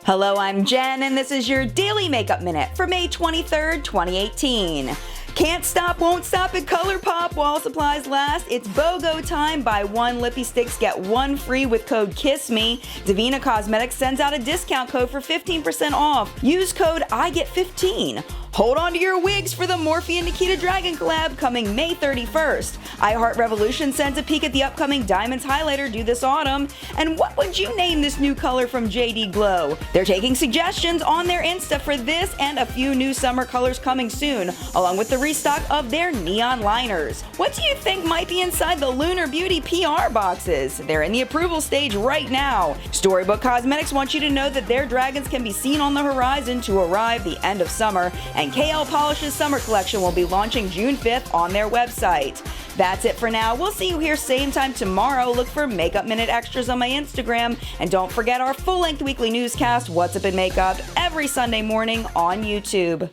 Hello, I'm Jen, and this is your Daily Makeup Minute for May 23rd, 2018. Can't stop, won't stop at ColourPop while supplies last. It's BOGO time. Buy one Lippy Sticks, get one free with code KISSME. Divina Cosmetics sends out a discount code for 15% off. Use code IGET15. Hold on to your wigs for the Morphe and Nikita Dragun collab coming May 31st. iHeart Revolution sends a peek at the upcoming Diamonds highlighter due this autumn. And what would you name this new color from JD Glow? They're taking suggestions on their Insta for this and a few new summer colors coming soon, along with the restock of their neon liners. What do you think might be inside the Lunar Beauty PR boxes? They're in the approval stage right now. Storybook Cosmetics wants you to know that their dragons can be seen on the horizon to arrive the end of summer, and KL Polish's summer collection will be launching June 5th on their website. That's it for now. We'll see you here same time tomorrow. Look for Makeup Minute extras on my Instagram. And don't forget our full-length weekly newscast, What's Up in Makeup, every Sunday morning on YouTube.